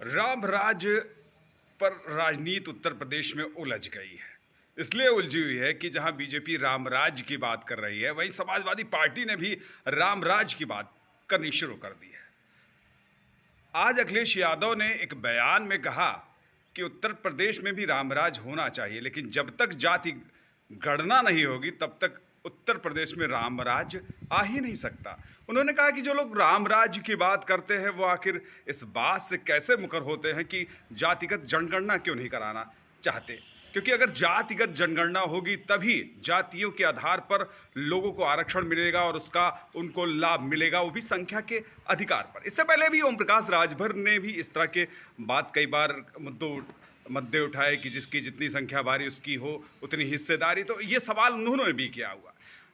राम राज पर राजनीति उत्तर प्रदेश में उलझ गई है। इसलिए उलझी हुई है कि जहां बीजेपी रामराज की बात कर रही है, वहीं समाजवादी पार्टी ने भी रामराज की बात करनी शुरू कर दी है। आज अखिलेश यादव ने एक बयान में कहा कि उत्तर प्रदेश में भी रामराज होना चाहिए, लेकिन जब तक जाति गणना नहीं होगी तब तक उत्तर प्रदेश में रामराज आ ही नहीं सकता। उन्होंने कहा कि जो लोग रामराज की बात करते हैं वो आखिर इस बात से कैसे मुकर होते हैं कि जातिगत जनगणना क्यों नहीं कराना चाहते, क्योंकि अगर जातिगत जनगणना होगी तभी जातियों के आधार पर लोगों को आरक्षण मिलेगा और उसका उनको लाभ मिलेगा, वो भी संख्या के अधिकार पर। इससे पहले भी ओम प्रकाश राजभर ने भी इस तरह के बात कई बार मुद्दे उठाए कि जिसकी जितनी संख्या भारी उसकी हो उतनी हिस्सेदारी, तो ये सवाल उन्होंने भी किया हुआ।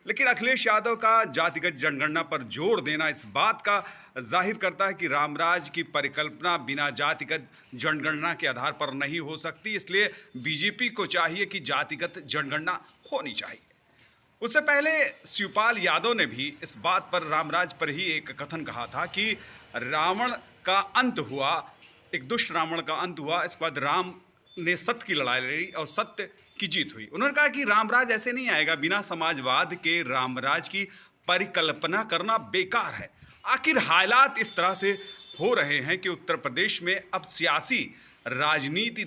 लेकिन अखिलेश यादव का जातिगत जनगणना पर जोर देना इस बात का जाहिर करता है कि रामराज की परिकल्पना बिना जातिगत जनगणना के आधार पर नहीं हो सकती। इसलिए बीजेपी को चाहिए कि जातिगत जनगणना होनी चाहिए। उससे पहले शिवपाल यादव ने भी इस बात पर रामराज पर ही एक कथन कहा था कि रावण का अंत हुआ, एक दुष्ट रावण का अंत हुआ, इसके बाद राम ने सत्य की लड़ाई लड़ी और सत्य की जीत हुई। उन्होंने कहा कि रामराज ऐसे नहीं आएगा, बिना समाजवाद के रामराज की परिकल्पना करना बेकार है। आखिर हालात इस तरह से हो रहे हैं कि उत्तर प्रदेश में अब सियासी राजनीति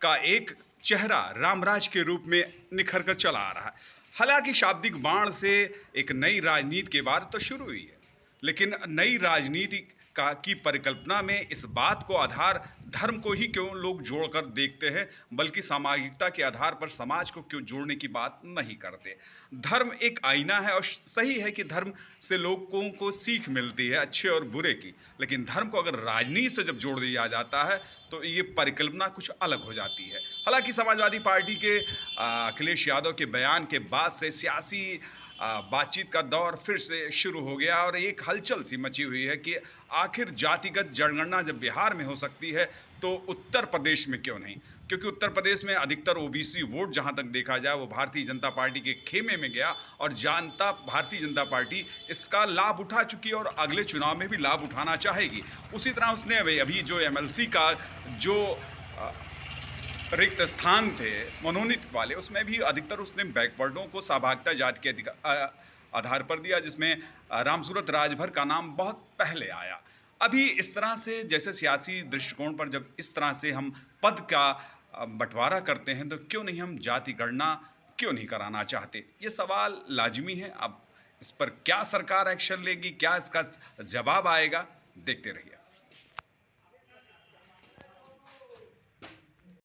का एक चेहरा रामराज के रूप में निखर कर चला आ रहा है। हालांकि शाब्दिक बाण से एक नई राजनीति की बात तो शुरू हुई है, लेकिन नई राजनीति का की परिकल्पना में इस बात को आधार धर्म को ही क्यों लोग जोड़कर देखते हैं, बल्कि सामाजिकता के आधार पर समाज को क्यों जोड़ने की बात नहीं करते। धर्म एक आईना है और सही है कि धर्म से लोगों को सीख मिलती है अच्छे और बुरे की, लेकिन धर्म को अगर राजनीति से जब जोड़ दिया जाता है तो ये परिकल्पना कुछ अलग हो जाती है। हालांकि समाजवादी पार्टी के अखिलेश यादव के बयान के बाद से सियासी बातचीत का दौर फिर से शुरू हो गया और एक हलचल सी मची हुई है कि आखिर जातिगत जनगणना जब बिहार में हो सकती है तो उत्तर प्रदेश में क्यों नहीं, क्योंकि उत्तर प्रदेश में अधिकतर ओबीसी वोट जहां तक देखा जाए वो भारतीय जनता पार्टी के खेमे में गया और भारतीय जनता पार्टी इसका लाभ उठा चुकी है और अगले चुनाव में भी लाभ उठाना चाहेगी। उसी तरह उसने अभी जो एमएलसी का जो रिक्त स्थान थे मनोनीत वाले, उसमें भी अधिकतर उसने बैकवर्डों को सहभागिता जाति के आधार पर दिया, जिसमें रामसूरत राजभर का नाम बहुत पहले आया। अभी इस तरह से जैसे सियासी दृष्टिकोण पर जब इस तरह से हम पद का बंटवारा करते हैं तो क्यों नहीं हम जाति गणना क्यों नहीं कराना चाहते, ये सवाल लाजमी है। अब इस पर क्या सरकार एक्शन लेगी, क्या इसका जवाब आएगा, देखते रहिए।